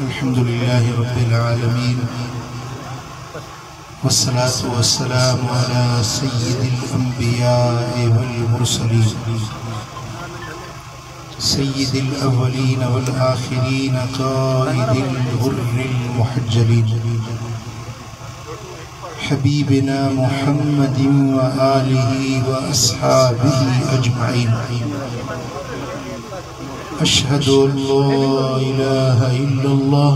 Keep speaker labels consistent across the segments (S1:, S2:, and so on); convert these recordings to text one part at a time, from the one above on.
S1: अल्हम्दुलिल्लाह रब्बिल आलमीन वस्सलातु वस्सलामु अला सय्यिदिल अंबिया वल मुरसलीन सय्यिदिल अव्वलीन वल आखिरीन क़ाइदिल गुर्रिल मुहज्जलीन हबीबिना मुहम्मदिन व आलिहि व अस्हाबिहि अजमईन अशहदु अल्ला इलाहा इल्लल्लाह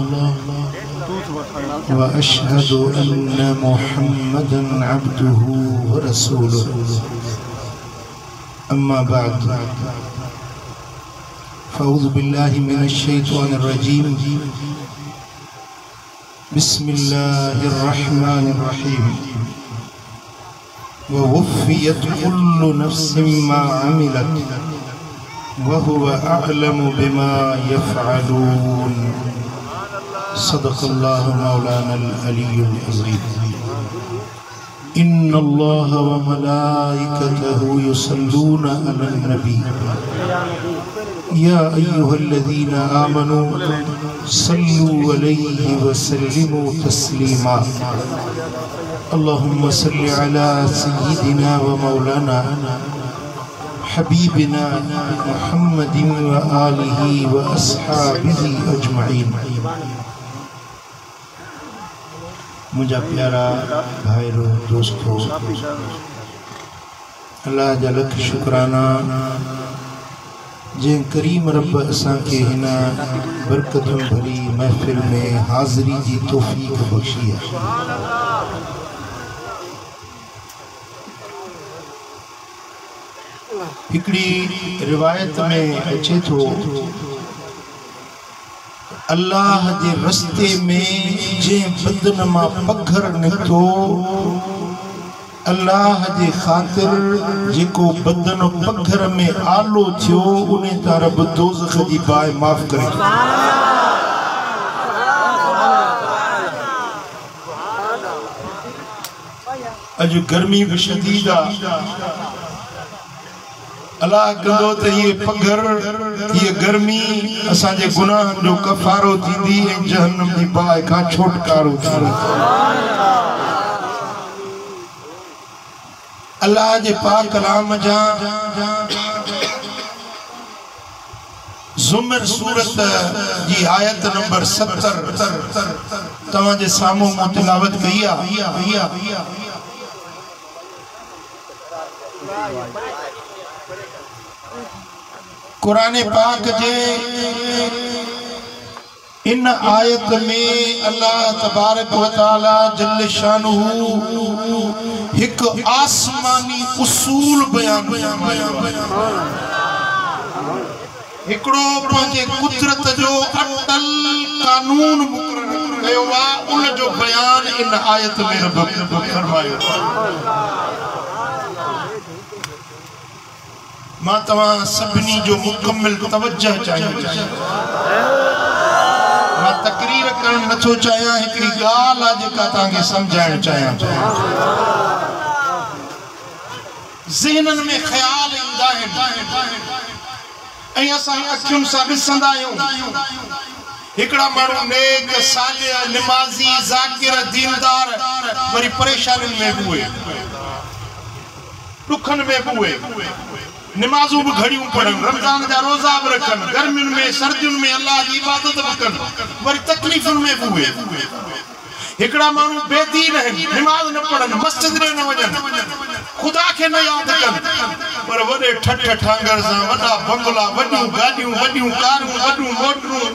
S1: व अशहदु अन्ना मुहम्मदन अब्दुहु व रसूलुहु अम्मा बाद फ़अऊज़ु बिल्लाहि मिनश शैतानिर रजीम बिस्मिल्लाहिर रहमानिर रहीम व वुफ़्फ़ियत कुल्लु नफ्सिन मा अमिलत व हुवा अअलमु बिमा यफ़अलून सदक़ल्लाहु मौलानल अलियुल अज़ीम इन्नल्लाह व मलाइकतहु युसल्लूना अलन नबी या अय्युहल्लज़ीना आमनू सल्लू अलैहि व सल्लिमू तस्लीमा अल्लाहुम्मा सल्लि अला सय्यिदिना व मौलाना हबीबिना मुहम्मदिन व आलिहि व अस्हाबिहि अजमईन। मुझा प्यारा भाईरो दोस्तों, अल्लाह जा लख शुक्राना जे करीम रब असां के हिन बरकतुन भरी महफिल में हाज़री जी तौफीक बख्शी है। हिकड़ी रिवायत में अचे थो अल्लाह जे रस्ते में जे बदन मां पघर निकतो अल्लाह जे खातिर जेको बदन पघर में आलो थियो उन्हें तां रब दोज़ख जी बाय माफ़ करे। अज गर्मी भी शदीद आ, अल्लाह कंदो त ये पघर ये गर्मी असांजे गुनाह जो कफारो थींदी ऐं जहन्नम जी बाहि खां छुटकारो थींदो। अल्लाह जे पाक कलाम जा ज़ुमर सूरत जी आयत नंबर 70 तव्हां जे साम्हूं मूं तिलावत कई आहे। कुरान पाक जे इन आयत में अल्लाह तबारक व तआला जल्ल शानुहु एक आसमानी उसूल बयान हिकड़ो पंहिंजे कुदरत जो अटल कानून मुकर्रर कयो आहे, उन जो बयान इन आयत में रब फरमायो। मां तव्हां सभिनी जो मुकम्मल तवज्जो चाहियां। मां तकरीर करण नथो चाहियां, हिकड़ी ॻाल्हि आहे जेका तव्हांखे सम्झाइण चाहियां। ज़हननि में ख़्याल ईंदा आहिनि ऐं असां अखियुनि सां ॾिसंदा आहियूं हिकड़ा माण्हू नेक सालिह निमाज़ी ज़ाकिर दीनदार वरी परेशानियुनि में बि उहे ॾुखनि में बि उहे नमाज़ूं भी घड़ियूं पढ़न, रमजान जा रोजा भी रखन, गर्मियुनि में सर्दियुनि में अल्लाह जी इबादत भी कन, वरी तकलीफ़ुनि में भी हुए। हिकड़ा माण्हू बेदीन आहिनि, नमाज़ न पढ़न, मस्जिद में न वञन, खुदा के न याद कन, पर वॾे ठठ ठांगर सां वॾा बंगला, वॾियूं गाॾियूं, वॾियूं कारूं, वॾियूं मोटरूं।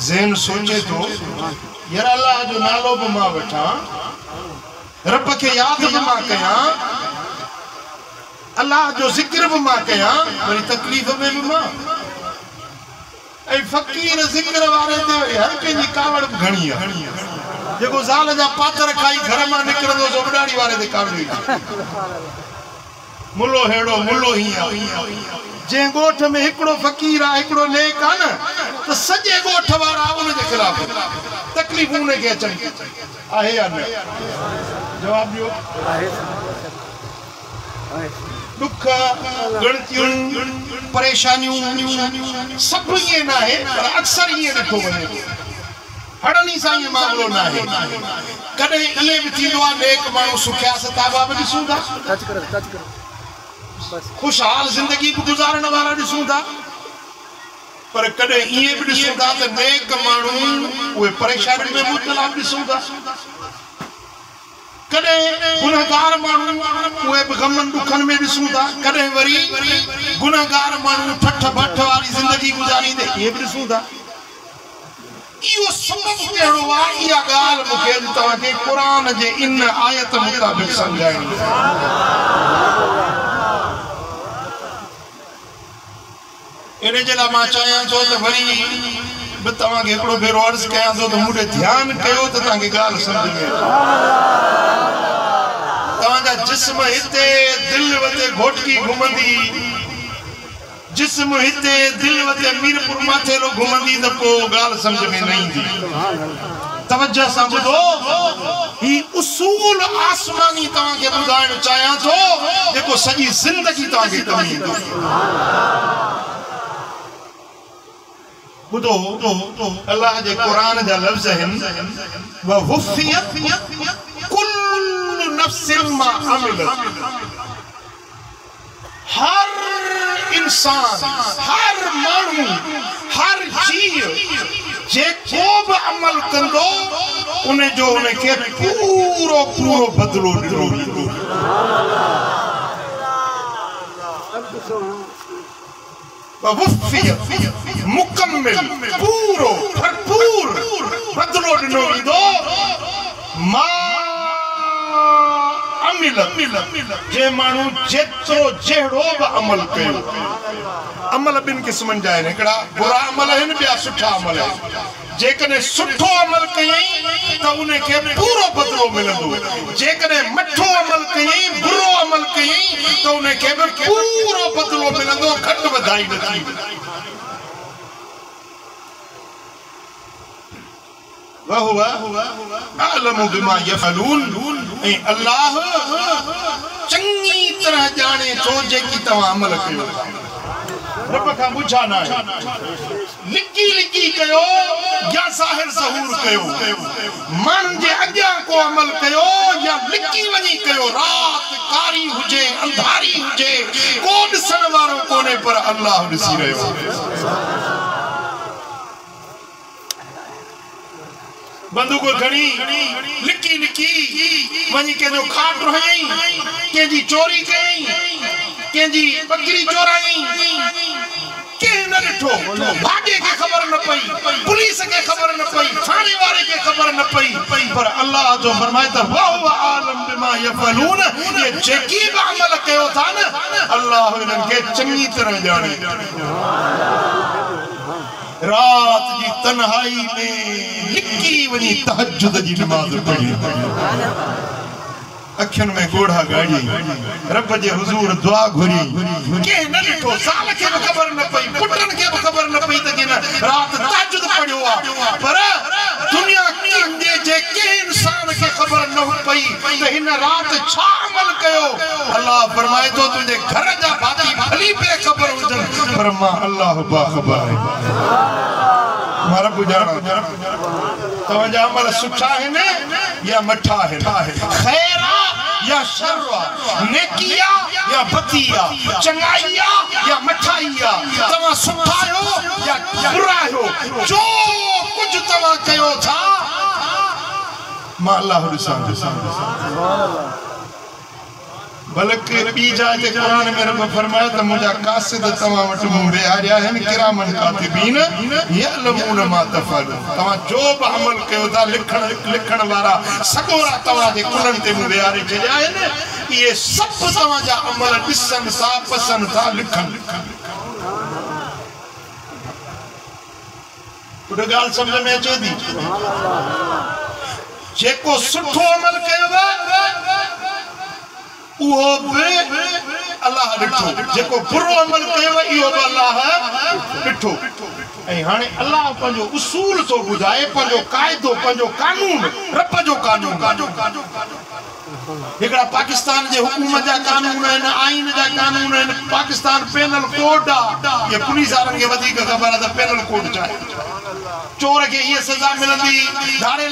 S1: ज़हन सोचे तो यार अल्लाह जो नालो भी मां वठा, रब के याद भी मां कया, अल्लाह जो जिक्र भी मां कया, वरी तकलीफ में भी मां। ऐं फकीर जिक्र वारे ते हर कंहिंजी कावड़ घणी आहे। जेको ज़ाल जा पातर खाई घर मां निकिरंदो सो उॾाड़ी वारे ते कावड़ी मुल्लो हेड़ो मुल्लो हीअं। जंहिं ॻोठ में हिकिड़ो फ़कीर आहे, हिकिड़ो नेक आहे न, त सॼे ॻोठ वारा उनजे खिलाफ तकलीफूं ने के अचन आहे या न जवाब दियो दुख गणतियूं परेशानियों सब ये ना है पर अक्सर ये देखो वने हड़नी सा ये मामलो ना है कदे ये भी थींदो आ नेक मानू सुख्या सताबा भी ॾिसूं था
S2: टच करो बस
S1: खुशहाल जिंदगी गुजारण वाला ॾिसूं था पर कदे ये भी ॾिसूं था त नेक मानू वे परेशानी में मुब्तला ॾिसूं था कदे गुनहगार मानू वे गमन दुखन में ॾिसूं था कदे वरी गुनहगार मानू ठठ बठ वाली जिंदगी गुजारींदे ये भी ॾिसूं था इहो सबब कहिड़ो आहे इहा ॻाल्हि मूंखे अॼु तव्हांखे क़ुरान जे इन आयत मुताबिक़ सम्झाइणी इन जे लाइ मां चाहियां थो त वरी बि तव्हांखे हिकिड़ो भेरो अर्ज़ कयां थो त मूंखे ध्यानु कयो त तव्हांखे ॻाल्हि सम्झ में तव्हांजा जिस्म हिते दिलि वते घोटकी घुमंदी जिस्म हिते दिल वते मीरपुर माथे लो घुमंदी त को गाल समझ में नहीं ईंदी तवज्जो सां ॿुधो ही उसूल आसमानी तव्हांखे ॿुधाइण चाहियां थो जेको सॼी ज़िंदगी तव्हांखे कमु ईंदो ॿुधो अल्लाह जे क़ुरान जा लफ़्ज़ आहिनि व वुफ़ियत कुल्लु नफ्सिन मा अमिलत हर इंसान हर मानू हर जीव जे को भी अमल कंदो उन्हें जो उन्हें के पूरो पूरो बदलो ॾिनो मुकम्मल पूरो भरपूर बदलो ॾिनो वेंदो जे मानू जेतिरो जहिड़ो बि अमल कयो अमल ॿिनि क़िस्मनि जा आहिनि हिकिड़ा बुरा अमल आहिनि ॿिया सुठा अमल आहिनि जेकॾहिं सुठो अमल कयईं त उनखे पूरो बदिलो मिलंदो जेकॾहिं मठो अमल कयईं बुरो अमल कयईं त उनखे बि पूरो बदिलो मिलंदो घटि वधाई न थींदी वहुव अअलमु बिमा यफ़अलून ऐं अल्लाह चङी तरह ॼाणे थो जेकी तव्हां अमल कयो रब खां पुछा न लिकी लिकी कयो या ज़ाहिर ज़हूर कयो माण्हुनि जे अॻियां को अमल कयो या लिकी वञी कयो रात कारी हुजे अंधारी हुजे को ॾिसण वारो कोन्हे पर अल्लाह ॾिसी रहियो बंदूक खड़ी लिकी लिकी वनी के जो खाट रही के जी चोरी कई के जी बकरी चोराई के न ॾिठो भागे के खबर न पई पुलिस के खबर न पई थाने वाले के खबर न पई पर अल्लाह जो फरमाए त वहुव आलम बिमा यफलून ये जेकी भी अमल कयो था न अल्लाह इन्हनि के चंगी तरह ॼाणे रात जी तन्हाई में लिकी वनी तहज्जुद जी नमाज पढ़ी अखियन में गोढ़ा गाड़ी रब जे हुजूर दुआ घुरी के न ॾिठो साल के भी खबर न पई पुटन के भी खबर न पई त के न रात तहज्जुद पढ़ियो आ पर दुनिया जे के इंसान के खबर न पई त हिन रात छा अमल कयो अल्लाह फरमाए तो तुझे घर जा भाती भली पे खबर हुजन पर मां अल्लाह बाखबर है रब जाना तवजा अमल सुठा है ने या मठा है खैरा या शर्रा नेकिया या बतिया चंगाइया या मठाइया तवा सुठा हो या बुरा हो जो कुछ तवा कयो था मां अल्लाह हुसैन सुभान अल्लाह बल्कि बी जाए कुरान में रब फरमाया त मुजा कासिद तवा वट मूं बेहारिया हैं किरामन कातिबीन यअलमून मा तफअलून तवा जो भी अमल कयो था लिखण वाला सगोरा तवा जे कुलन ते मूं बेहारे छड़िया हैं ये सब तवा जा अमल ॾिसन सा पसंद था लिखन कुछ गाल समझ में अचे थी जेको सुठो अमल कयो वो अल्लाह ॾिठो जेको बुरो अमल कयो इहो बि अल्लाह ॾिठो ऐं हाणे अल्लाह पंहिंजो उसूल थो ॿुधाए पंहिंजो क़ाइदो पंहिंजो कानून रब जो कानून हिकिड़ा पाकिस्तान जे हुकूमत जा कानून आहिनि आइन जा कानून आहिनि पाकिस्तान पेनल कोड आहे ये पुलिस वारनि खे वधीक ख़बर आहे त पेनल कोड छा आहे चोर के ये सजा मिलंदी धाड़े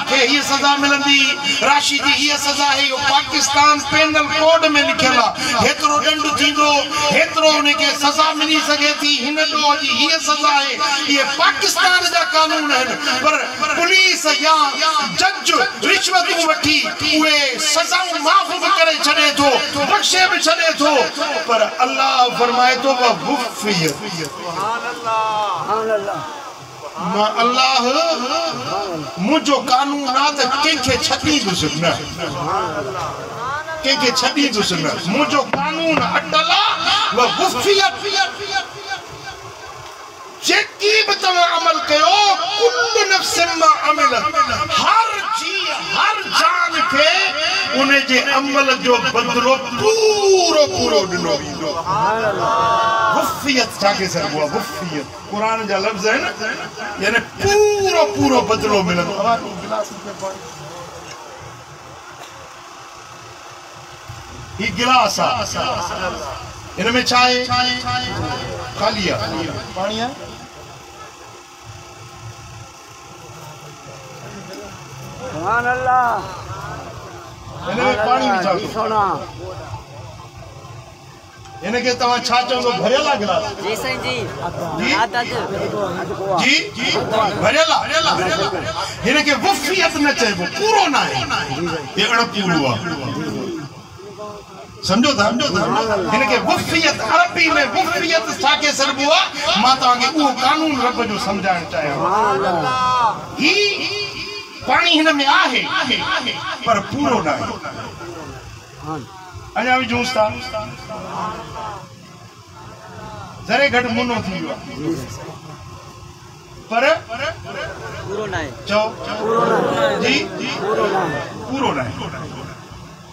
S1: के ये सजा मिलंदी राशि जी ये सजा है यो पाकिस्तान पेनल कोड में लिखल है हेतरो दंड थींदो हेतरो उन्हें के सजा मिली सके थी हिन ॾोह जी ये सजा है ये पाकिस्तान जा कानून है पर पुलिस या जज रिश्वत वठी उहे सजाऊं माफ़ भी करे छड़े थो बख्शे भी छड़े थो पर अल्लाह फरमाए तो वफ़ियत सुभान अल्लाह अल्लाह मुझो कानून ना त कंहिंखे छॾी दुसि न कंहिंखे छॾी दुसि न मुझो कानून अटल आहे वफ़ियत जेकी भी तव्हां अमल कयो कुल नफ्सिन मा अमिलत हर चीज हर जान के उन जे अमल जो बदलो पूरो पूरो ॾिनो वेंदो सुभान अल्लाह वफ़ियत छाके सर हुआ वफ़ियत कुरान जा लफ्ज़ है ना यानी पूरो पूरो बदलो मिलंदो ही गिलास आहे इनमें छा आहे खाली आहे पानी है
S2: सुभान अल्लाह
S1: इनमें पानी विझा
S2: सोना
S1: इनके तवा छा चवंदो भरियल आहे गिलास
S2: जी साईं जी
S1: जी जी भरियल इनके वफ़ियत न चइबो पूरो न आहे ये अड़ पूरो आहे समझो था इनके वफ़ियत अरबी में वफ़ियत छाके सरबो आहे मां तव्हांखे उहो कानून रब जो समझाइण चाहियां ही पानी हिन में आहे पर पूरो न आहे अञा भी जूस था जरे घट मुनो थी वियो पर
S2: पूरो न आहे
S1: चओ जी पूरो न आहे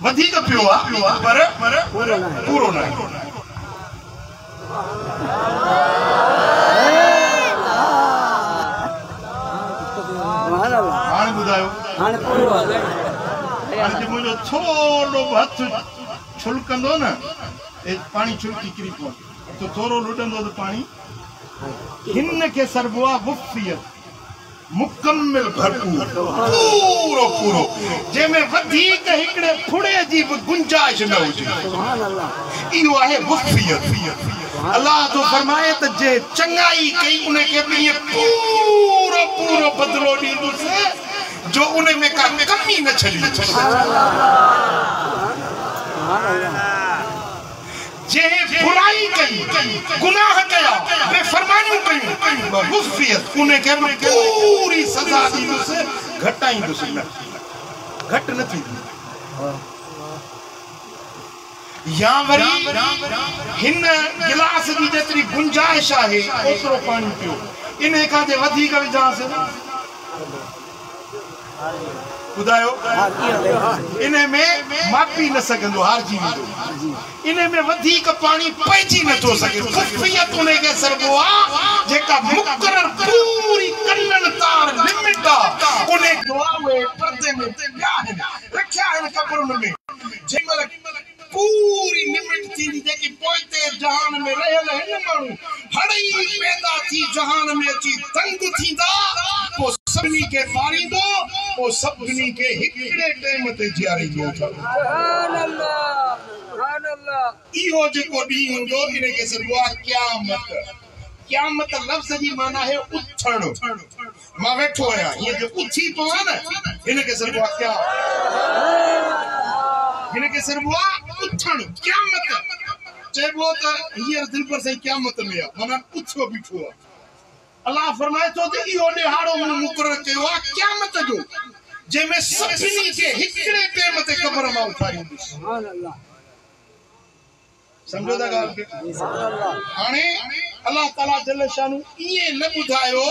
S1: वधीक पियो आहे पर पूरो न आहे हाणे ॿुधायो
S2: हाणे पूरो आहे
S1: हाणे मुंहिंजो थोरो हथ छुलकंदो न पानी छुलकी किरी पवंदो तो थोरो लुटंदो तो पानी हिन के सरबो आहे वफ़ियत मुकम्मल भरपूर पूरो पूरो जंहिंमें वधीक हिकिड़े फुड़े जी भी गुंजाइश न हुजे
S2: सुभान अल्लाह
S1: इहो आहे वफ़ियत अल्लाह तो फरमाए त जे चंगाई कई उनके भी पूरो पूरो बदलो ॾींदुसि जो उन में का कमी न छॾी जे बुराई कई गुनाह कया बेफरमानियूं कयूं वफ़ियत उनके पूरी सज़ा ॾींदुसि घटाईंदुसि न घटि न थींदी या वरी हिन गिलास जी जेतिरी गुंजाइश आहे ओतिरो पाणी पियो इन खां जे वधीक विझांसि ॿुधायो इन में मापी न सघंदो हारजी वेंदो इन में वधीक पानी पइजी नथो सघे वफ़ियत उनखे सरबो आहे जेका मुक़रर पूरी कन्नन तार लिमिट आहे उन दुआ उहे पर्दे में पिया आहिनि रखिया आहिनि कबरुनि में जंहिंमहिल पूरी लिमिट थी जेकी पोइते जहान में रहियल हिन माण्हू हड़ई पैदा थी जहान में अची तंग थींदा पोइ सभिनी खे मारींदो पोइ सभिनी खे हिकिड़े टाइम ते जीआरींदो सुभान अल्लाह सुभान अल्लाह इहो जेको ॾींहुं हूंदो इनखे सरबो आहे क़यामत क़यामत लफ़्ज़ जी माना है उथण मां वेठो आहियां हीअं जो उथी पवां न इनखे सरबो आहे क़यामत इनके सरबो आहे उथण क़यामत चइबो त हींअर दिलि पर साईं क़यामत में आहे माना उथियो बीठो आहे अल्लाह फरमाए थो त इहो ॾिहाड़ो मूं मुक़ररु कयो आहे क़यामत जो जंहिंमें सभिनी खे हिकिड़े टाइम ते क़बर मां उथारींदुसि
S2: सुभान अल्लाह
S1: समझो था ॻाल्हि खे हाणे अल्लाह ताला जल शानु ये न बुधायो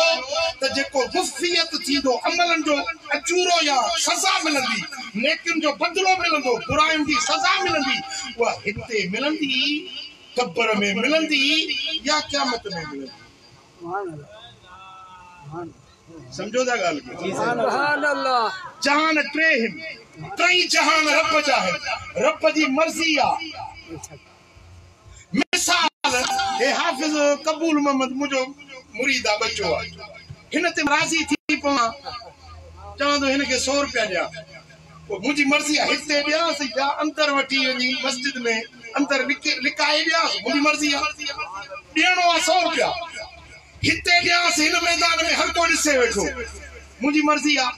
S1: त जेको गुफियत थींदो अमलन जो अजूरो या सजा मिलंदी नेकिन जो बदलो मिलंदो बुराइन की सजा मिलंदी वा हिते मिलंदी कब्र में मिलंदी या क़यामत में मिलंदी समझो था गाल
S2: सुभान अल्लाह
S1: जहान ट्रेहिन कई जहान रब जा है रब जी मर्जी आ मिसाल ए हाफिज कबूल मोहम्मद मुजो मुरीदा बच्चो आ हिनते राजी थी पवा चवंदो हिनके 100 रुपया दिया वो मुजी मर्जी आ हिते दिया से जा अंदर वठी वनी मस्जिद में अंदर लिकाए दिया मुजी मर्जी आ देणो आ 100 रुपया हिते दिया से इन मैदान में हर को दिसे बैठो मुजी मर्जी आ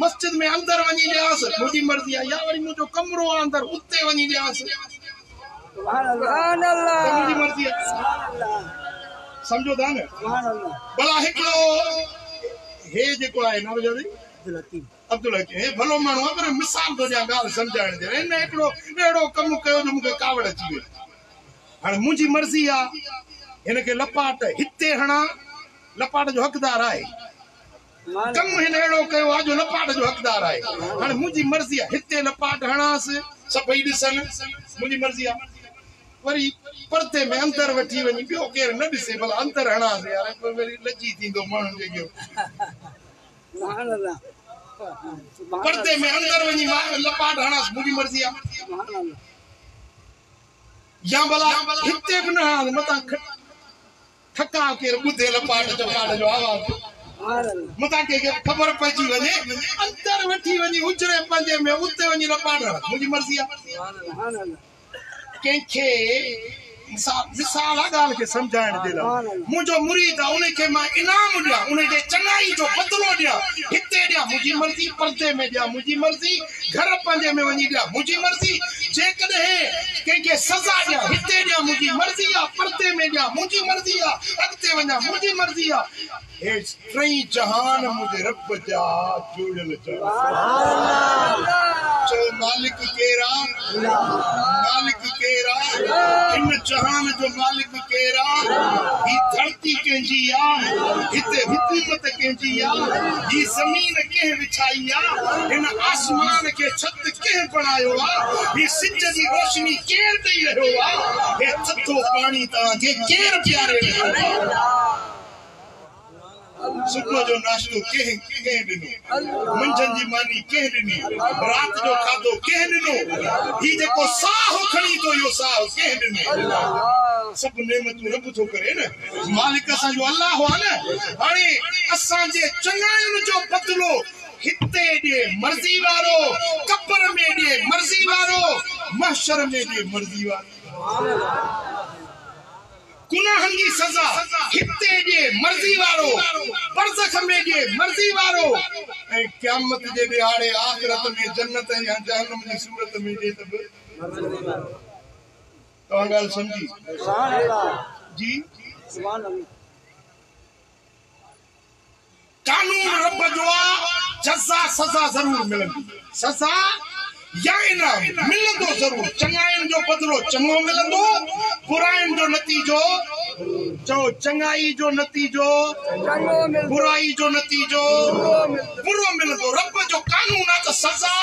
S1: मस्जिद में अंदर वनी दिया मुजी मर्जी आ या वरी मुजो कमरो अंदर उते वनी दिया
S2: सुभान अल्लाह
S1: मुजी मर्जी आ समझो था न भला हिकड़ो हे जेको आहे नालो जल्दी अब्दुल हकीम हे भलो मानो पर मिसाल तो जा गाल समझाण दे इन एकड़ो एड़ो कम कयो जो मुके कावड़ अची वे हां मुजी मर्जी आ इनके लपाट हिते हणा लपाट जो हकदार आहे कम हिन एड़ो कयो आ जो लपाट जो हकदार आहे हां मुजी मर्जी आ हिते लपाट हणास सभई दिसन मुजी मर्जी आ वरी परते में अंदर वठी वनी बियो केर न दिसे भला अंदर हणास यार वरी लजी थींदो माण्हू जेको
S2: सुभान अल्लाह
S1: परते में अंदर वनी लपाट हणास मुजी मर्जी आ या भला हिते भी न हणास मता ठका के बुधे लपाट चपाट जो आवाज मता के खबर पजी वने अंदर वठी वनी उजरे पंजे में उते वनी लपाट मुजी मर्जी आ केखे मिसाल गाल के समझाण दे मुजो मुरीद आ उने के मा इनाम दिया उने के चंगाई जो बदलो दिया हिते दिया मुजी मर्जी पर्दे में दिया मुजी मर्जी घर पंजे में वनी दिया मुजी मर्जी जे कदे के सजा दिया हिते दिया मुजी मर्जी आ पर्दे में दिया मुजी मर्जी आ अगते वना मुजी मर्जी आ ए ट्रई जहान मुझे रब जा जुड़ल सुभान अल्लाह चो मालिक केरा इन जहान जो मालिक केरा ही धरती केंजी आ हिते हुकूमत केंजी आ ही जमीन के विछाई आ इन आसमान के छत के बनायो आ ही सिज जी रोशनी केर दई रहो आ हे थथो पानी ता के केर प्यारे सुबह जो नाश्तो के दिनो मंझन जी मानी के दिनी रात जो खादो के दिनो ही जेको साह खणी तो यो साह के दिनो सब नेमत रब तो करे न मालिक असा जो अल्लाह हो न हाने असा जे चंगायन जो बदलो हिते दे मर्जी वारो कब्र में दे मर्जी वारो महशर में दे मर्जी वारो गुनाहन की सजा हिते जे मर्जी वारो बरज़ख में जे मर्जी वारो ए क़यामत जे दिहाड़े आखिरत में जन्नत या जहन्नम की सूरत में जे तब तो गाल समझी
S2: सुभान अल्लाह
S1: जी
S2: सुभान अल्लाह
S1: कानून रब जो जज़ा सजा जरूर मिलंदी सजा या इनाम मिलंदो जरूर चंगाइन जो बदलो चंगो मिलंदो बुराइन जो नतीजो जो चंगाई जो नतीजो बुराई जो नतीजो बुरो मिलंदो रब जो कानून आ त सजा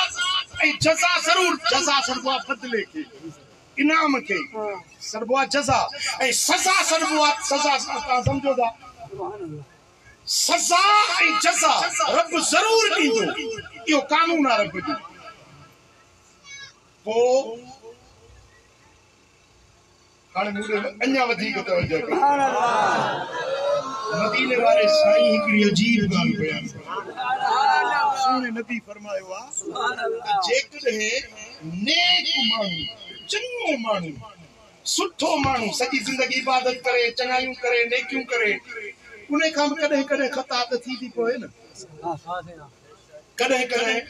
S1: ए जज़ा जरूर जज़ा सरबा बदले के इनाम के सरबा जज़ा ए सजा सरबा सजा समझो दा सजा ए जज़ा रब जरूर दींदो यो कानून आ रब जो वो हाणे मुझे अन्या वधीक तवज्जो
S2: सुभान अल्लाह
S1: मदीने वाले साईं हिकड़ी अजीब गाल बयान सुने नबी फरमायो आ जेकॾहिं नेक माण्हू चङो माण्हू सुठो माण्हू सॼी ज़िंदगी इबादत करे चङायूं करे नेकियूं करे उन खां कॾहिं कॾहिं ख़ता त थी थी पए न कॾहिं कॾहिं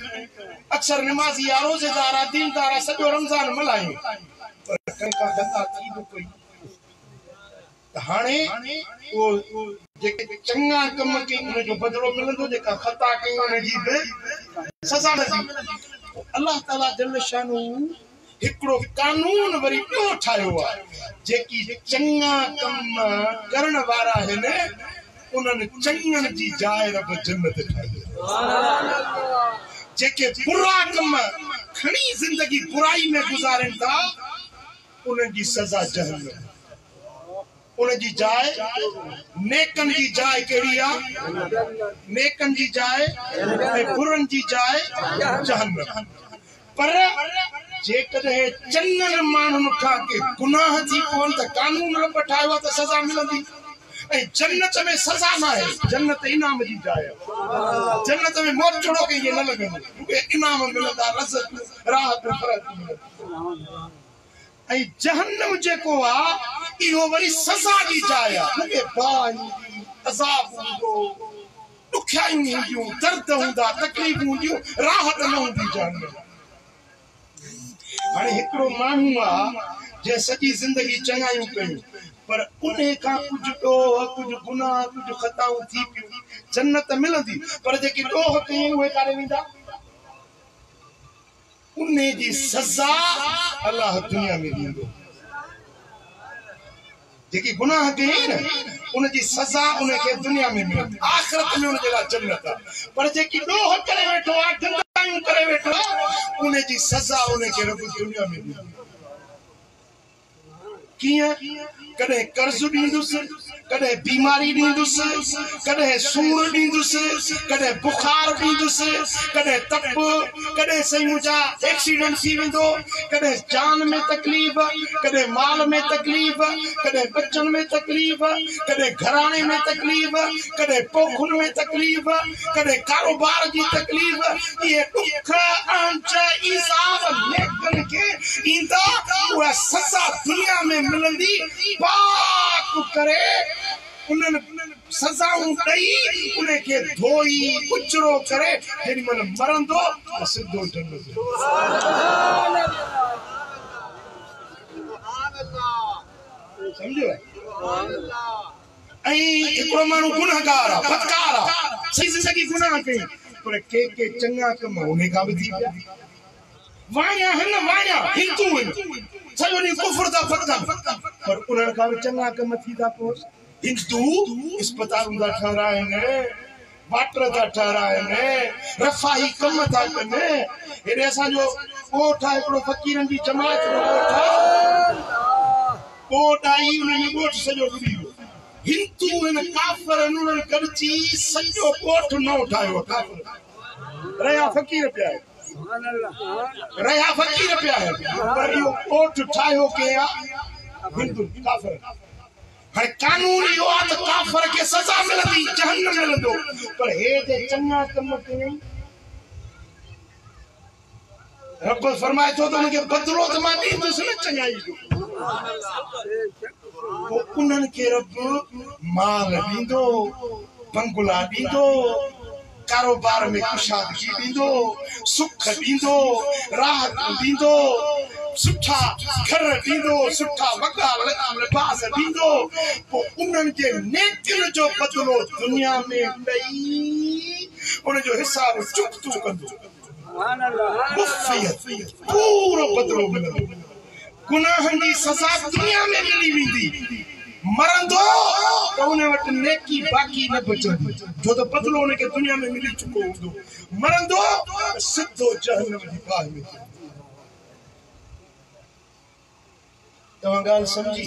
S1: अक्सर नमाज़ी आ रोज़ेदार आ दीनदार आ सॼो रमज़ान मल्हायूं पर कंहिंखां ख़ता थी थो पई त हाणे उहो जेके चङा कम कयूं उन जो बदिलो मिलंदो जेका ख़ता कयूं उन जी बि सज़ा मिलंदी अल्लाह ताला जल शानू हिकड़ो कानून वरी ॿियो ठाहियो आहे जेकी चङा कम करण वारा आहिनि उन्हनि चङनि जी जाइ रब जन्नत ठाही जेके बुरा कम खणी जिंदगी बुराई में गुज़ारनि था उन्हनि जी सज़ा जहन्नम उन जी जाइ नेकन जी जाइ कहिड़ी आहे नेकन जी जाइ ऐं बुरनि जी जाइ जहन्नम पर जेकॾहिं चङनि माण्हुनि खां के गुनाह थी पवनि त कानून रब ठाहियो आहे त सज़ा मिलंदी ऐं जन्नत में सज़ा न आहे जन्नत इनाम जी जाइ आहे जन्नत में मोचड़ो कंहिंखे न लॻंदो उहे इनाम मिलंदा लज़त राहत फरत ऐं जहन्नम जेको आहे इहो वरी सज़ा जी जाइ आहे उहे बाहि अज़ाब हूंदो ॾुखियायूं हूंदियूं दर्द हूंदा तकलीफ़ हूंदियूं राहत न हूंदी जहन्नम हाणे हिकिड़ो माण्हू आहे जंहिं सॼी ज़िंदगी चङायूं कयूं पर उन खां कुझु ॾोह कुझु गुनाह कुझु ख़ताऊं थी पियूं जन्नत मिलंदी पर जेकी ॾोह कयूं उहे काॾे वेंदा उन जी सज़ा अलाह दुनिया में ॾींदो जेकी गुनाह कई न उन जी सज़ा उनखे दुनिया में मिलंदी आख़िरत में उनजे लाइ जन्नत आहे पर जेकी ॾोह करे वेठो आहे धंधायूं करे वेठो आहे उन जी सज़ा उनखे रब दुनिया में ॾींदी कीअं कॾहिं कर्ज़ ॾींदुसि कॾहिं बीमारी ॾींदुसि कॾहिं सूर ॾींदुसि कॾहिं बुखार ॾींदुसि कॾहिं तप कॾहिं सही मुंहिंजा एक्सीडेंट थी वेंदो कॾहिं जान में तकलीफ़ कॾहिं माल में तकलीफ़ कॾहिं बचन में तकलीफ़ कॾहिं घराणे में तकलीफ़ कॾहिं पोखुनि में तकलीफ़ कॾहिं कारोबार जी तकलीफ़ इहे ॾुख आंच इज़ाब नेकनि खे ईंदा उहा सज़ा दुनिया में मिलंदी पाक करे उन्हनि सज़ाऊं ॾेई उनखे धोई उचड़ो करे जेॾी महिल मरंदो त सिधो जन्नत सम्झो ऐं हिकिड़ो माण्हू गुनहगार आहे बदकार आहे सही ज़िंदगी गुनाह कई पर के चङा कम उन खां बि थी पिया वाया आहिनि वाया हिंदू आहिनि सॼो ॾींहुं कुफ्र था फतन पर उन्हनि खां बि चङा कम थी था पोइ हिंदू इस्पतालूं था ठहिराइनि वाटर था ठहिराइनि रफ़ाही कम था कनि हेॾे असांजो ॻोठ आहे हिकिड़ो फ़क़ीरनि जी जमात जो ॻोठ आई उनमें ॻोठ सॼो डुबी वियो हिंदू हिन काफ़रनि उन्हनि गॾिजी सॼो ॻोठ न ठाहियो काफ़र रहिया फ़क़ीर पिया रहिया फ़क़ीर पिया पर इहो ॻोठ ठाहियो के आहे हिंदू काफ़र हाणे कानून इहो आहे त काफ़र खे सज़ा मिलंदी जहन्नम मिलंदो पर हे जे चङा कम कयईं रब फरमाए थो त उनखे बदिलो त मां ॾींदुसि न चङाई जो पोइ उन्हनि खे रब माल ॾींदो बंगला ॾींदो कारोबार में कुशादगी ॾींदो सुख ॾींदो राहत ॾींदो सुठा घर ॾींदो सुठा वॻा लिबास ॾींदो पोइ उन्हनि जे नेकियुनि जो बदिलो दुनिया में ॾेई उनजो हिसाब चुकतो कंदो पूरो बदिलो मिलंदो गुनाहनि जी सज़ा दुनिया में मिली वेंदी मरंदो त उन वटि नेकी बाक़ी न बचंदी छो त बदिलो उनखे दुनिया में मिली चुको हूंदो मरंदो सिधो जहन्नम जी बाहि में तव्हां ॻाल्हि सम्झी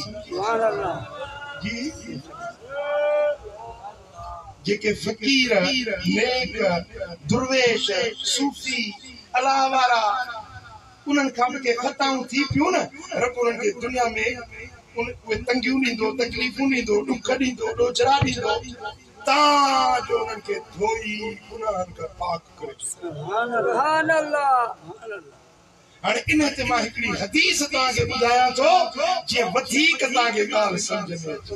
S1: जी जेके फ़क़ीर नेक दुर्वेश सूफ़ी अलाह वारा उन्हनि खां बि के ख़ताऊं थी पियूं न रब उन्हनि खे दुनिया में उहे तंगियूं ॾींदो तकलीफ़ूं ॾींदो ॾुख ॾींदो ॾोजरा ॾींदो ताजो उन्हनि खे धोई गुनाहनि खां पाक करे हाणे इन ते मां हिकिड़ी हदीस तव्हांखे ॿुधायां थो जीअं वधीक तव्हांखे ॻाल्हि सम्झ में अचे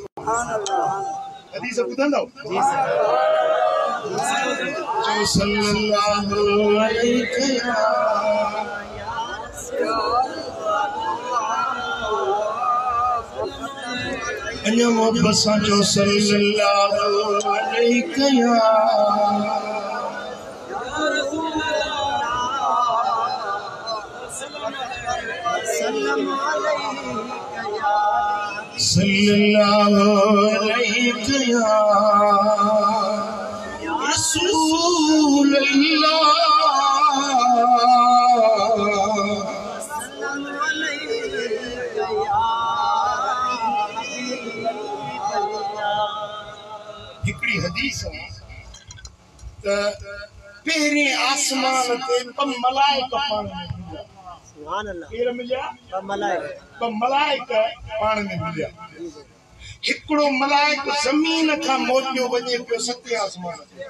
S1: हदीस ॿुधंदव जो सल्लल्लाहु अलैहि अञा मोहब्बत सां जो सल्लल्लाहु अलैहि सल्लल्लाहु अलैहि या रसूल अल्लाह हिकड़ी हदीस है त पहिरे आसमान ते मलाइका पाण में
S2: सुभान अल्लाह
S1: केर मिलिया मलाइका पाण में मिलिया हिकड़ो मलाइको ज़मीन खां मोटियो वञे पियो सते आसमान ते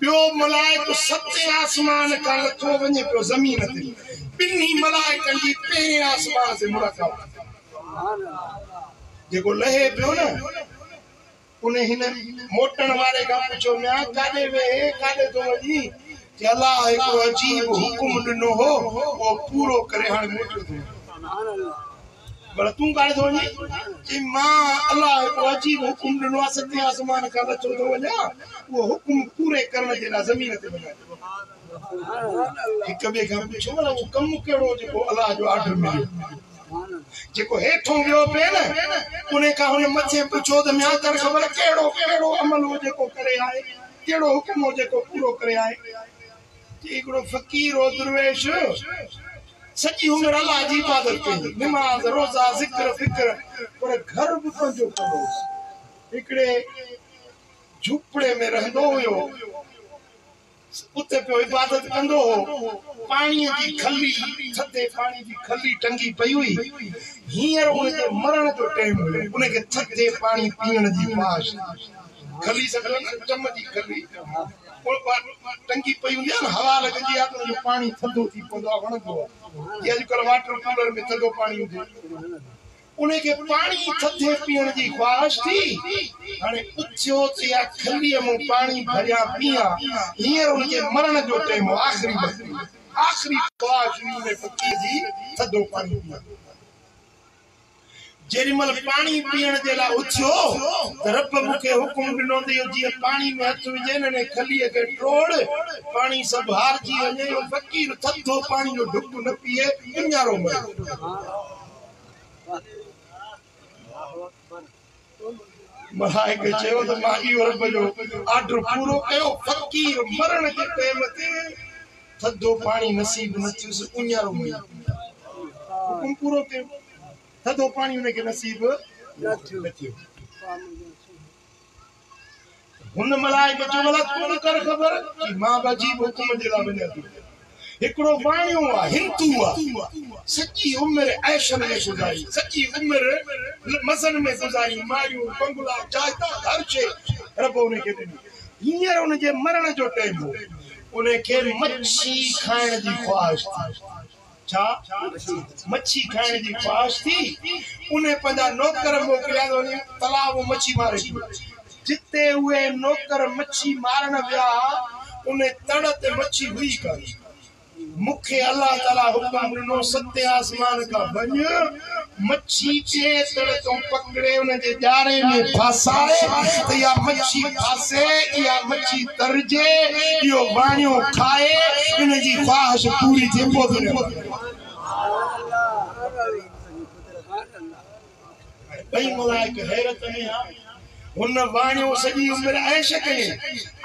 S1: ॿियो मलाइको सते आसमान खां लथो वञे पियो ज़मीन ते ॿिन्ही मलाइकनि जी पहिरें आसमान ते मुलाक़ात जेको लहे पियो न उन हिन मोटण वारे खां पुछो म्या काॾे वेहे काॾे तो वञी कि अल्लाह हिकड़ो अजीब हुकुम ॾिनो हो वो पूरो करे हाणे मोटियो थो भला तूं काॾे थो वञी कि मां अल्लाह हिकड़ो अजीब हुकुम ॾिनो आहे सते आसमान खां लथो थो वञा उहो हुकुम पूरे करण जे लाइ ज़मीन ते वञा हिक ॿिए खां पुछो भला उहो कमु कहिड़ो जेको अल्लाह जो आर्डर मिलियो जेको हेठों वियो पे न उन खां हुन मथे पुछो त म्या कर ख़बर कहिड़ो कहिड़ो अमल हो जेको करे आए कहिड़ो हुकुम हो जेको पूरो करे आए हिकड़ो फ़कीर हो दरवेश सॼी उमिरि अल्लाह जी इबादत कई नमाज़ रोज़ा ज़िक्र फ़िक्र पर घर बि पंहिंजो कंदो हिकड़े झूपड़े में रहंदो हुयो उते पियो इबादत कंदो हो पाणीअ जी खली थधे पाणी जी खली टंगी पई हुई हींअर उनजे मरण जो टाइम हुयो उनखे थधे पाणी पीअण जी ख्वाहिश खली सघो न चम जी खली टंगी पई हूंदी आहे न हवा लॻंदी आहे त उनजो पाणी थधो थी पवंदो आहे वणंदो आहे जीअं अॼुकल्ह वाटर कूलर में थधो पाणी हूंदो उनखे पाणी थधे पीअण जी ख्वाहिश थी हाणे उथियो त या खलीअ मूं पाणी भरिया पिया हींअर उनजे मरण जो टाइम हो आख़िरी ख्वाहिश हुई फ़कीर जी थधो पाणी पिया जेॾी महिल पाणी पीअण जे लाइ उथियो त रब मूंखे हुकुम ॾिनो त इहो जीअं पाणी में हथ विझे न खलीअ खे टोड़ पाणी सभु हारजी वञे इहो फ़कीर थधो पाणी जो ढुक न पीए पिञारो मरे मलाइक चयो त मां इहो रब जो आर्डर पूरो कयो फ़कीर मरण जे टाइम ते थधो पाणी नसीब न थियुसि उञारो मरी हुकुम पूरो कयो थधो पाणी उनखे नसीब न थियो हुन मलाइक चयो भला तूं कर ख़बर कि मां अजीब हुकुम जे लाइ वञा थो हिकड़ो वाणियो आहे हिंदू आहे सॼी उमिरि ऐशन में गुज़ारी सॼी उमिरि मज़न में गुज़ारी मारियूं बंगला जायदाद हर शइ रब उनखे ॾिनी हींअर उनजे मरण जो टाइम हो उनखे मच्छी खाइण जी ख्वाहिश थी छा मच्छी खाइण जी ख्वाहिश थी उन पंहिंजा नौकर मोकिलिया त वञी तलाब मच्छी मारे जिते उहे नौकर मच्छी मारण विया उन तड़ ते मच्छी हुई कान मुखे अल्लाह ताला हुकुम ॾिनो सते आसमान खां वञ मच्छी के तड़ तो पकड़े उन जे ॼारे में फासाए त या मच्छी फासे या मच्छी तरजे इहो वाणियो खाए इन जी ख्वाहिश पूरी थिए पोइ ॿई मलाइक हैरत में हुन वाणियो सॼी उमिरि ऐश कई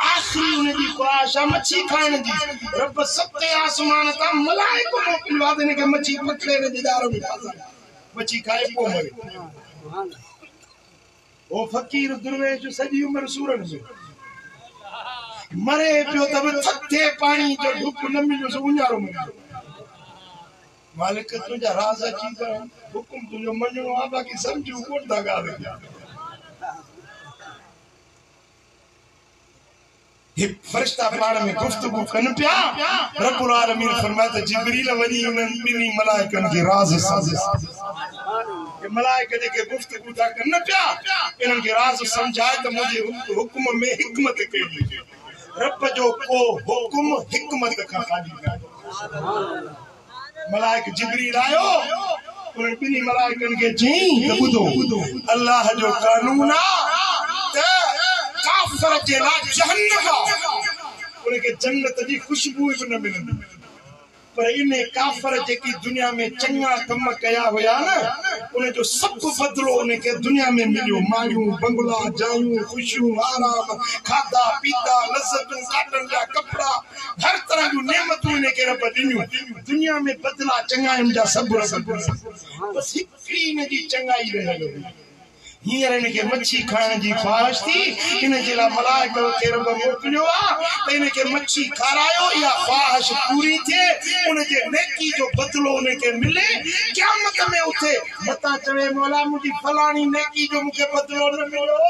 S1: आख़िरी हुन जी ख्वाहिश आहे मच्छी खाइण जी रब सते आसमान तां मलाइको मोकिलियो आहे हिनखे मच्छी पकड़े हिन जे ॼार में फासाए मच्छी खाए पोइ मरे ओ फ़कीर दुर्वेश सॼी उमिरि सूरन में मरे पियो त बि थधे पाणी जो ढुक न मिलियोसि उञारो मिलियो मालिक तुंहिंजा राज़ अची विया हुकुम तुंहिंजो मञिणो आहे बाक़ी सम्झूं कोन था ॻाल्हि फरिश्ता पाण में गुफ्तगू कनि पिया रब्बुल आलमीन फरमाए त जिब्रील वञी उन्हनि ॿिन्ही मलाइकनि खे राज़ साज़िश मलाइक जेके गुफ्तगू था कनि पिया इन्हनि खे राज़ सम्झाए त मुंहिंजे हुकुम में हिकमत कई रब जो को हुकुम हिकमत खां ख़ाली कान्हे मलाइक जिब्रील आयो उन्हनि ॿिन्ही मलाइकनि खे चई त ॿुधो अल्लाह जो कानून आहे काफ़िर जे लाइ जहन्नम आहे उनखे जन्नत जी खुशबू भी न मिलंदी पर इन्हें काफर जेकी दुनिया में चंगा कम कया हुआ ना उन्हें जो सब बदलो उन्हें के दुनिया में मिलियो मायूं बंगला जायूं खुशियों आराम खादा पीता लज्जतों काटन जा कपड़ा हर तरह की नेमतों इन्हें के रब दिनियो दुनिया में बदला चंगा जा सब रब बस हिकड़ी ने जी चंगाई रहे हींअर इनके मच्छी खाइण जी ख्वाहिश थी इन जे लाइ मलाइका खे रब मोकिलियो आहे त इनखे मच्छी खारायो या ख्वाहिश पूरी थिए उन जे नेकी जो बदलो उनखे मिले क़यामत में उथे मता चवे मौला मुंहिंजी फलाणी नेकी जो मूंखे बदलो न मिलियो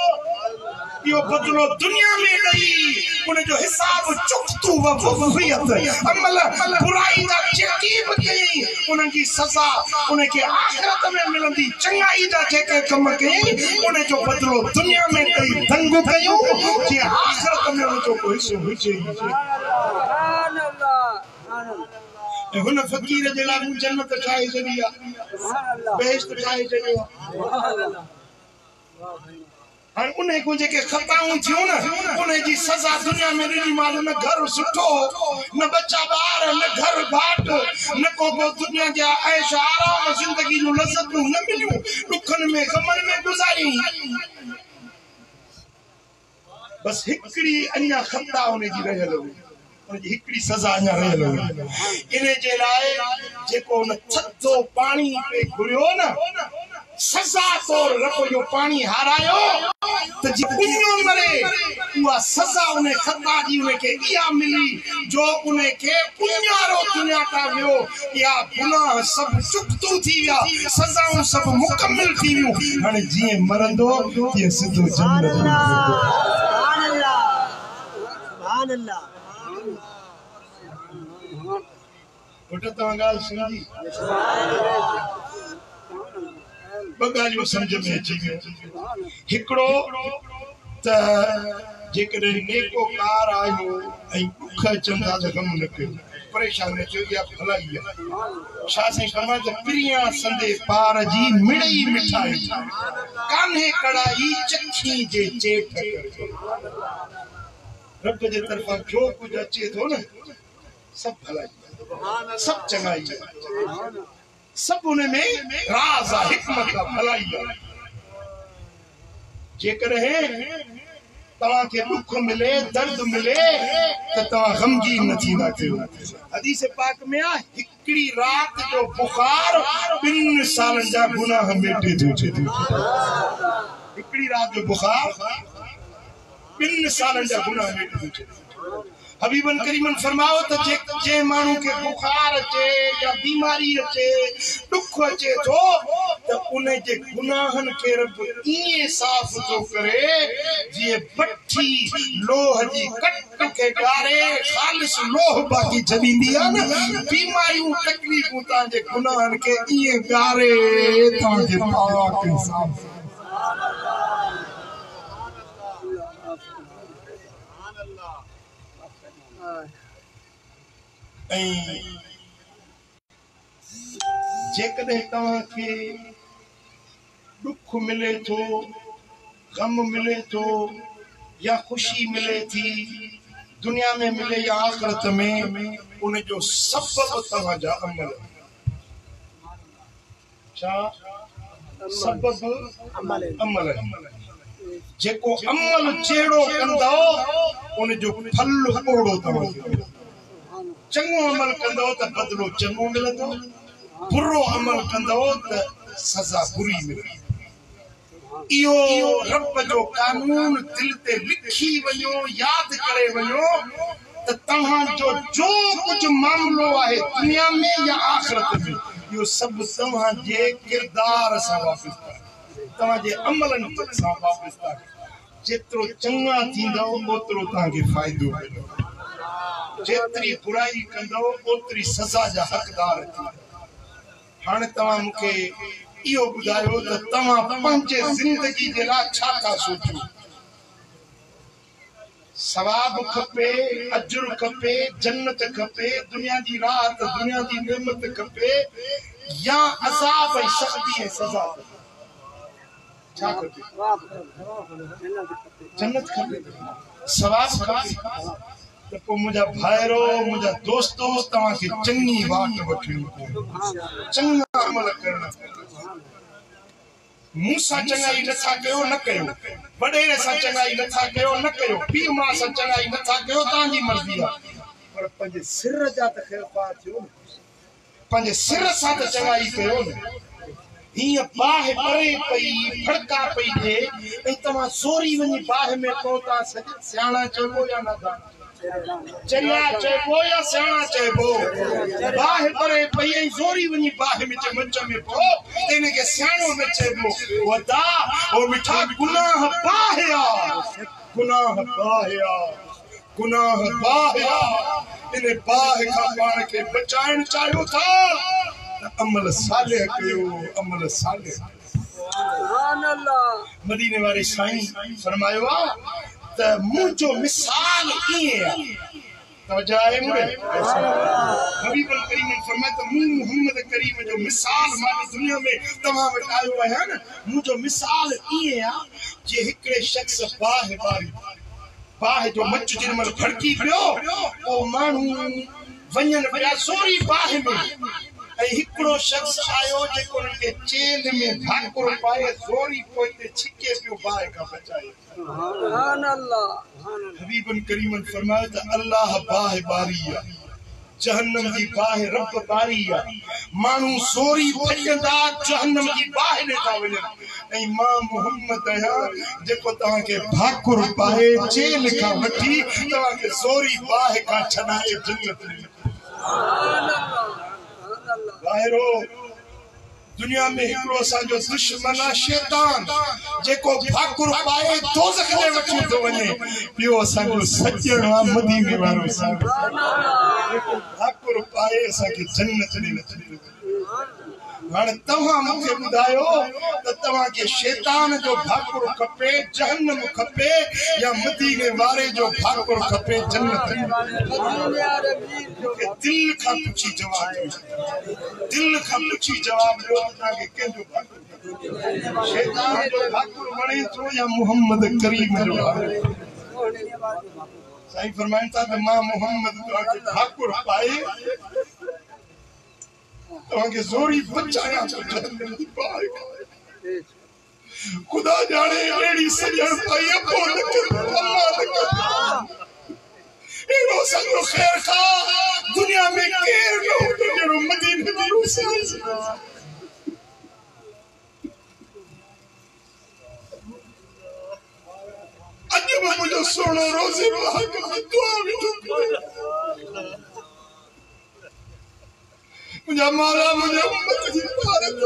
S1: यो बदलो दुनिया में ॾेई उन जो हिसाब चुक्तू वफ़ियत अमल बुराई जा जेकी बि कई उन जी सज़ा उनखे आख़िरत में मिलंदी चङाई जा जेके कम कई उन जो बदलो दुनिया में ॾेई दंग कयूं जे आख़िरत में उन जो कोई हिस्सो हुजे
S2: सुभान अल्लाह
S1: हुन फ़कीर जे लाइ जन्नत ठाहे छॾी आहे
S2: सुभान अल्लाह
S1: बेहिश्त ठाहे छॾियो
S2: सुभान अल्लाह
S1: हाणे उन को जेके खताऊं थियूं न उन जी सज़ा दुनिया में ॾिनी माल न घर सुठो न बच्चा ॿार न घर बाट न को दुनिया जा ऐश आराम ज़िंदगी जूं लज़तूं न मिलियूं ॾुखनि में ग़मनि में गुज़ारी बस हिकड़ी अञा खता उन जी रहियल हुई उन जी हिकड़ी सज़ा अञा रहियल हुई इन जे लाइ जेको उन थधो पाणी पे घुरियो न सज़ा तौर रब जो पानी हारायो त जी पुण्यो मरे उहा सज़ा उन खता जी उनखे इहा मिली जो उनखे पुण्यारो दुनिया का वियो या गुनाह सब चुक्तू थी विया सज़ाऊं सब मुकम्मल थी वियूं हाणे जीअं मरंदो तीअं सिधो जन्नत में
S2: सुभान अल्लाह सुभान अल्लाह
S1: वट तव्हां ॻाल्हि सम्झी ॿ ॻाल्हियूं सम्झ में अची वियूं हिकिड़ो त जेकॾहिं नेकोकार आहियो ऐं ॾुख अचनि था त ग़म न कयो परेशान न थियो इहा भलाई आहे छा साईं फरमाए त प्रिया संदे पार जी मिड़ई मिठाई कान्हे कड़ाई चखी जे चेठ रब जे तरफ़ां जो कुझु अचे थो न सभु भलाई सभु चङाई सब उन में राज आहे हिकमत आहे भलाई आहे जेकॾहिं तव्हांखे ॾुख मिले दर्द मिले त तव्हां ग़मगीन न थींदा कयो हदीस पाक में आहे हिकिड़ी रात जो बुखार 2 सालनि जा गुनाह मेटे थो छॾे हिकिड़ी रात जो बुखार 2 सालनि जा गुनाह मेटे थो छॾे हबीबन करीमन फरमाओ त जे माण्हू के बुखार अचे या बीमारी अचे दुख अचे तो त उन जे गुनाहन के रब इए साफ़ तो करे जे भट्टी लोह जी कट के गारे खालिस लोह बाकी छदींदी आ न बीमारियों तकलीफूं ता जे गुनाहन के इए गारे ता जे पाक साफ़ जेकॾहिं तव्हांखे दुख मिले थो गम मिले थो या खुशी मिले थी दुनिया में मिले या आखिरत में उन जो सबब तव्हांजा अमल छा सबब अमल जेको अमल चेड़ो कंदो उन जो फल ओड़ो तव्हांजो चङो अमल कंदो त बदलो चङो मिलंदो बुरो अमल कंदो त सज़ा बुरी मिलंदी इहो रब जो कानून दिल ते लिखी वञो यादि करे वञो त तव्हांजो जो कुझु मामलो आहे दुनिया में या आख़िरत में इहो सभु तव्हांजे किरदार सां वापसि था तव्हांजे अमलनि सां वापसि था जेतिरो चङा थींदो ओतिरो तव्हांखे फ़ाइदो मिलंदो जेतरी बुराई कंदो ओतरी सज़ा जा हक़दार थींदा हाणे तव्हां मूंखे इहो ॿुधायो त तव्हां पंहिंजे ज़िंदगी जे लाइ छा था सोचियो सवाब खपे अजर खपे जन्नत खपे दुनिया जी राहत दुनिया जी नेमत खपे या अज़ाब ऐं सख़्ती ऐं सज़ा छा खपे जन्नत खपे सवाब खपे तो को मुझा भाइरो मुझा दोस्तों तवा के चंगी बात वठियो चंगा अमल करना मूसा चंगाई नथा कयो न कयो वडेरे सा चंगाई नथा कयो न कयो पी मां सा चंगाई नथा कयो तांजी मर्जी आ पर पंजे सिर जा त खैर पा थियो पंजे सिर सा त चंगाई कयो न हिय बाह परे पई फड़का पई दे ए तमा सोरी वनी बाह में पहुंचा सज सियाणा चो या ना चरिया चो या सियाणा चो बाह परे पई ए सोरी वनी बाह में च मंच में पो इने के सियाणो में चो वदा ओ मिठा गुनाह बाहया गुनाह बाहया इने बाह का पाण के बचाइण चायो था अमल साले कयो अमल साले सुभान अल्लाह मदीने वाले साईं फरमायो त मुझो मिसाल किए तवज्जो है मुरे हबीब करीम ने फरमाया त मोहम्मद करीम जो मिसाल माने दुनिया में तमाम आयो है न मुझो मिसाल किए जे हिकड़े शख्स बाह जो मच जिन मल फड़की पियो ओ मानू वञन पिया सोरी बाह में हिकड़ो शख्स आयो जेको के चेल में भाकुर पाए सोरी पोते छिके पियो बाह का बचाए सुभान अल्लाह हबीब करीम फरमाया त अल्लाह बाह बारिया जहन्नम की बाह रब बारिया मानू सोरी फजंदा जहन्नम की बाह ने का वने ए मां मोहम्मद है जेको ता के भाकुर पाए चेल का वठी ता के सोरी बाह का छनाए जन्नत में सुभान अल्लाह बाहरो दुनिया में हिकड़ो सा जो दुश्मन शैतान जेको भाकुर पाए दोज़ख में वठी तो वने पियो सा जो सजण मदीने वारो सा भाकुर पाए सा के जन्नत में वठी हां तवा मुखे बुधायो त तवा के शैतान जो भाकुर खपे जहन्नम खपे या मदीने वारे जो भाकुर खपे जन्नत के दिल का पूछी जवाब लो ताके के जो भाकुर शैतान जो भाकुर वणे तो या मोहम्मद करीम जो साईं फरमाइता त मां मोहम्मद के भाकुर पाए तो के जोरी बचाया खुदा जाने एड़ी सजण पाई अपोल के अल्लाह के एड़ो संगो खैर खा दुनिया में केर लो जेरो मदीने दी उसे अजब मुझे सोनो रोजे पाक में दुआ भी मुझे मारा मुझे उम्मत की भारत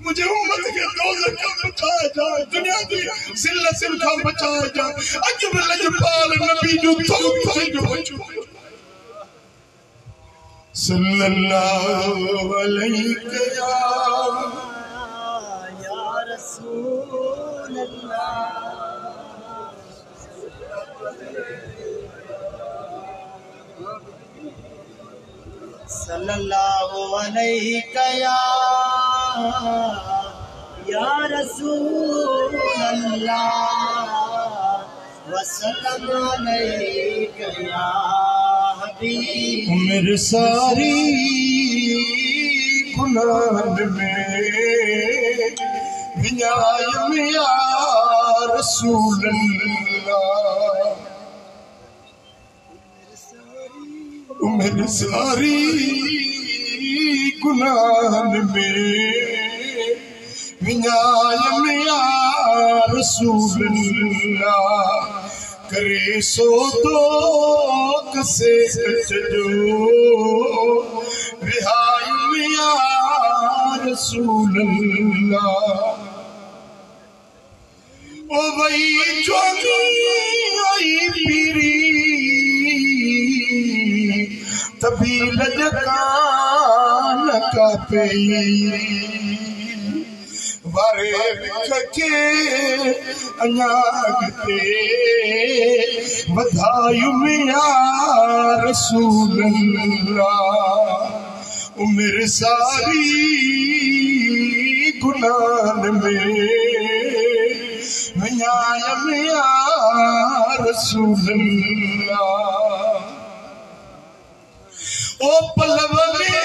S1: मुझे उम्मत के दोज़ख का बचाया जाए दुनिया की जिल्लत का बचाया जाए अजब लजपाल नबी जो तौबा जो बचो सल्लल्लाहु अलैहि या रसूल अल्लाह
S2: सल्लल्लाहु अलैहि या रसूल अल्लाह वसल्लम अलैका या हबीब
S1: मेरे सारी गुनाह में विनायम या रसूल अल्लाह मेरी सारी गुनाह में विनायम या रसूल अल्लाह करे सो तो कसे जो रिहायम या रसूल अल्लाह ओ भाई जोगी आई पीरी तभी लजकान का पे वारे के अनागते बधायुम या रसूल अल्लाह उम्र सारी गुनाह में या रसूल अल्लाह ओ पलव में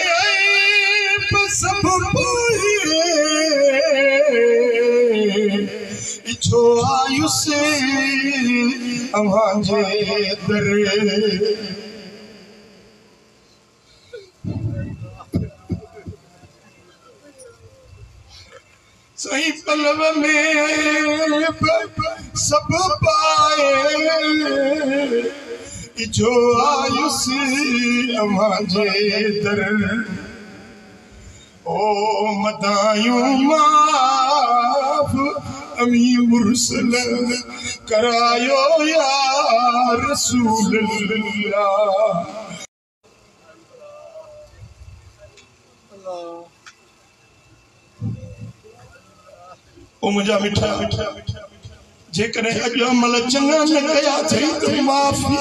S1: सब छो आयु से अवाजे दर सही पलव में सब पाए जो आयु से अवाजे दर ओ मदायूं माफ अमी मुरसल करायो या रसूल अल्लाह ओ मुझा मिठा जेकर अज अमल चंगा न कया थई तो माफी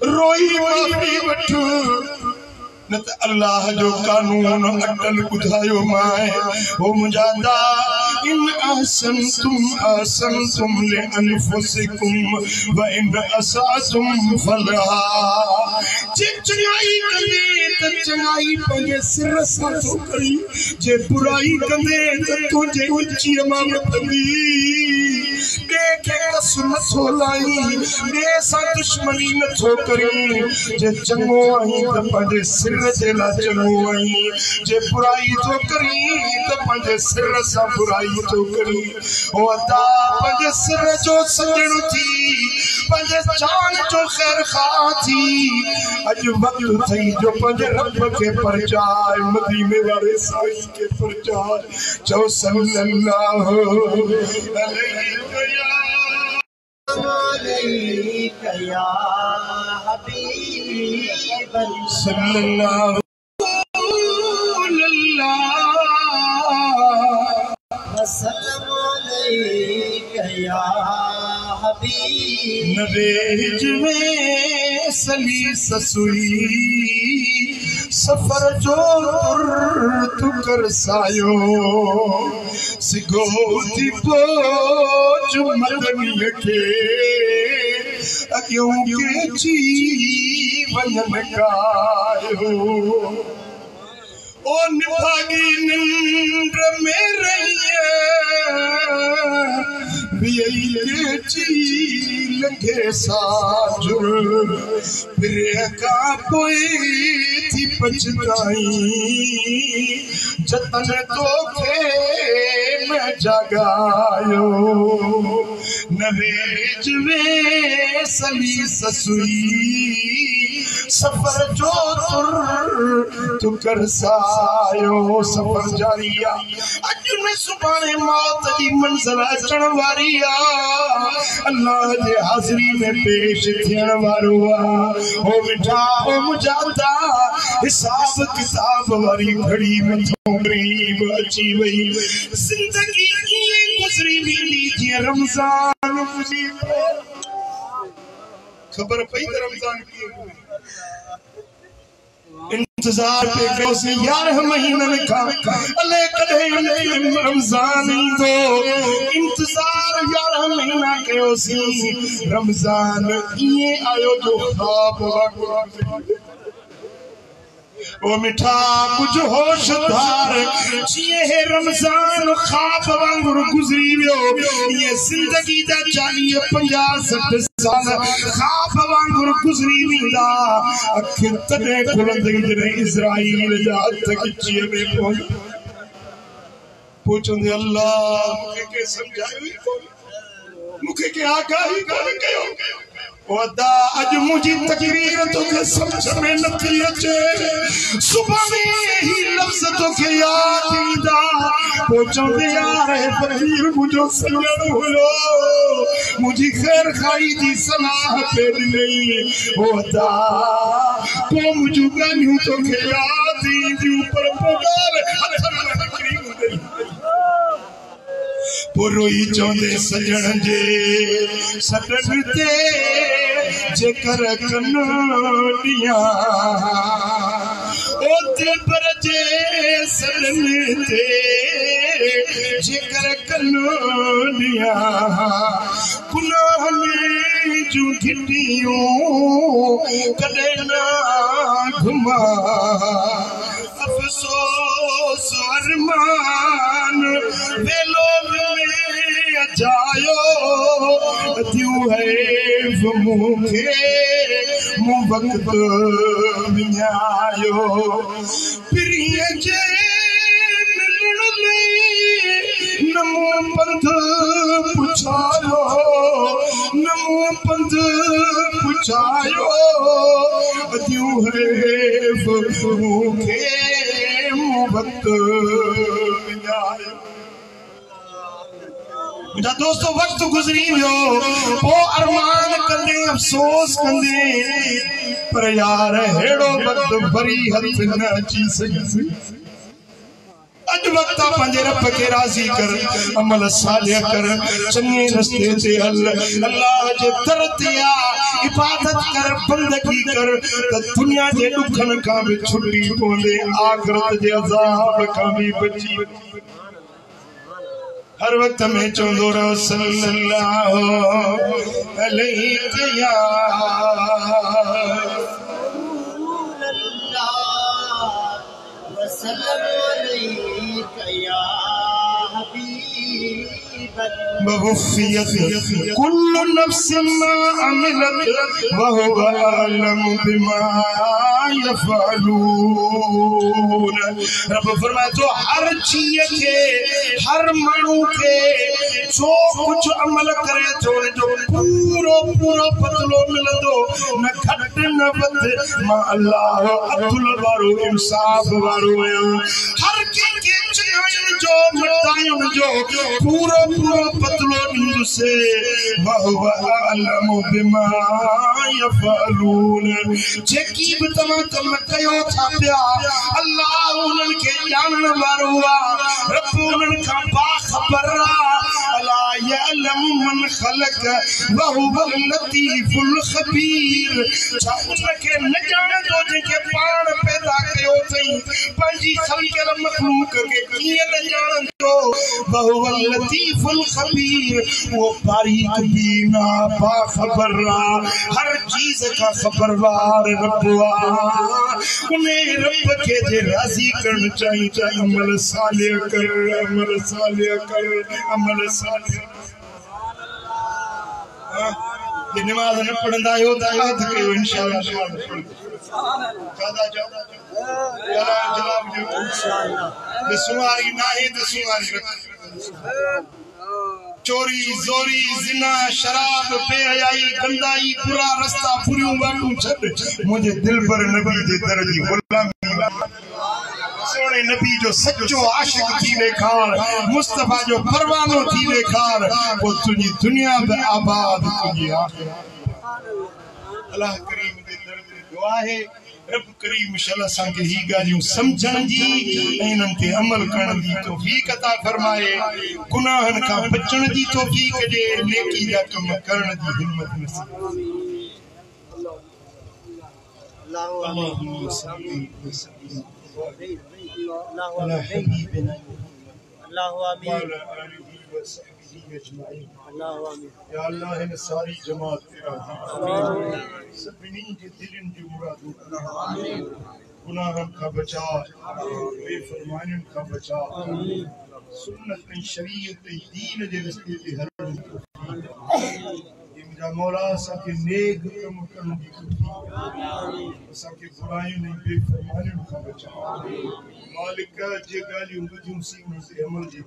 S1: रोई माफी वठ न त अल्लाह जो कानून अटल बुधायो माए ओ मुझा दा इन ahsantum li anfusikum wa in asa'tum falaha जे चंगाई कंदे त चंगाई पंहिंजे सिर सां थो करी जे बुराई कंदे त तुंहिंजे उची अमानत बि ॿिए खे कसु नथो लाई ॿिए सां दुश्मनी नथो करी जे चङो आहीं त पंहिंजे सिर जे लाइ चङो आहीं जे बुराई थो करी त पंहिंजे सिर सां बुराई थो करी ओ अदा पंहिंजे सिर जो सजण थी पंहिंजे जान जो ख़ैर ख़ाह थी अज वक्त थई जो पंहिंजे रब के परचाए मदीने वाले साईं के परचाए चओ सल्लल्लाहु अलैहि या हबीब सल्लल्लाहु अलैहि या हबीब नबेज में सली ससुई सफर जो तू कर सायो सिगो थी पोच मदनी के अगियों के जीवन कायो ओ निभागी निंद्र में रहिए के ची लंघे साजुर फिर का कोई थी पछताई जतन तो खे मैं जगायो नवेज में सली ससुई सफर जो तू कर सायो सफर जारिया अज में सुभाणे मौत की मंजिल अचण वारी अल्लाह जे हाज़िरी में पेश थियण वारो ओ मिठा ओ मुजादा हिसाब किताब वारी घड़ी में गरीब अची वई जिंदगी कीअं गुज़री वेंदी जीअं रमज़ान गुज़री खबर पई त रमज़ान कीअं इंतजार पे कयो से 11 महीनन का अले कदे रमजान इंदो इंतजार 11 महीना कयो सी रमजान ये आयो जो ख्वाब ओ मिठा कुछ होशदार जिए है रमजान ख्वाब वांगुर गुजरी वियो ये जिंदगी दा 40 50 60 साल ख्वाब वांगुर गुजरी विंदा अख तने खुलंदे जरे इज़राइल जा हथ खिची में पूछंदे अल्लाह मुखे के समझायो मुखे के आगाही कोन कयो वदा अज मुझी तकरीर तो के समझ में नथी अचे सुबह में ही लफ्ज तो के याद ईंदा पहुंचंदे यार फकीर मुझो सजण हुयो मुझी खैर खाई दी सलाह पे नहीं वदा को मुझो गानियो तो के याद ईंदी ऊपर पुकार पुरोई चौंदे सजण जे सटन ते जेकर कनोडिया ओते पर जे सजन ते जेकर कनोनिया गुनाह में जो घिटियों कदे ना घुमा अफसोस अरमान वेलोग में जायो दियो है वो मुखे मु वक्त विन्यायो प्रिय जे मिलन में नमो पंथ पुछायो नमो पंथ पुछायो दियो है वो मुखे मु वक्त विन्यायो मुझा दोस्तों वक्त गुजरी वियो वो अरमान कंदे अफसोस कंदे पर यार हेड़ो वक्त भरी हथ न अची सघे अज वक्त पंहिंजे रब खे राज़ी कर अमल सालिह कर चङे रस्ते ते हल अल्लाह जे दर ते आ इबादत कर बंदगी कर त दुनिया जे दुखन खां भी छुटी पवंदे आखिरत जे अज़ाब खां भी बची हर वक्त में चौंदो रहो सल्लल्लाहु अलैहि वसल्लम ववफ़ियत कुल्लु नफ्सिन मा अमिलत वहुव अअलम बिमा यफ़अलून। रब फरमाए तो हर चीज के हर मानू के जो कुछ अमल करे तो जो पूरो पूरो बदलो मिलंदो न घट न वध मां अल्लाह अब्दुल वारो इंसाफ वारो हर के चनाइन जो मताइन जो पूरो पूरो बदलो मिलंदो से वहुव अअलम बिमा यफ़अलून। जेकी भी तमा कम कयो था पिया अल्लाह उन्हनि खे ॼाणण वारो आहे रब उन्हनि खां बाख़बर आहे अला यअलम मन ख़लक़ वहुवल लतीफ़ुल ख़बीर। छा उनखे न ॼाणंदो जंहिंखे पाण पैदा कयो अथई पंहिंजी ख़लक़ल मख़लूक़ खे कीअं न ॼाणंदो वहुवल लतीफ़ुल ख़बीर वो बारीक बीना बाख़बर आहे हर चीज़ का खबरदार रब आहे उन रब के जे राज़ी करण चाहिए अमल सालिह कर अमल सालिह कर अमल सालिह। ये नमाज न पढ़ंदा आहियो त याद कयो इंशाअल्लाह जवाब जो सुवारी नाहे त सुवारी रख चोरी जोरी जिना शराब बेहयाई गंदाई बुरा रास्ता बुरियों बातों छड मुझे दिल पर नबी दे दर जी गुलामी सोने नबी जो सच्चो आशिक थी लेखार मुस्तफा जो परवानो थी लेखार वो तुझी दुनिया में आबाद तुझी आखिरत अल्लाह करीम दे दर ते दुआ है रब करीम शल संगे ही गालियों समझण जी इनन ते अमल करण दी तौफीक अता फरमाए गुनाहन का बचण दी तौफीक दे नेकी जा कम करण दी हिम्मत नसीब अल्लाहुम्मा सल्ली वसल्लिम अला हबीबिना अल्लाहु आमीन अल्लाहु आमीन या अल्लाह इन सारी जमात तेरा आमीन सभिनी जे दिलन जी मुरादूं आमीन गुनाहन का बचा बेफरमानियन का बचा आमीन सुन्नत ऐं शरीयत ऐं दीन जे रस्ते ते हलण जी मुंहिंजा मौला असांखे नेक कम करण जी असांखे बुराइयुनि ऐं बेफरमानियुनि खां बचा मालिक जे ॻाल्हियूं ॿुधियूं सी उन ते अमल जी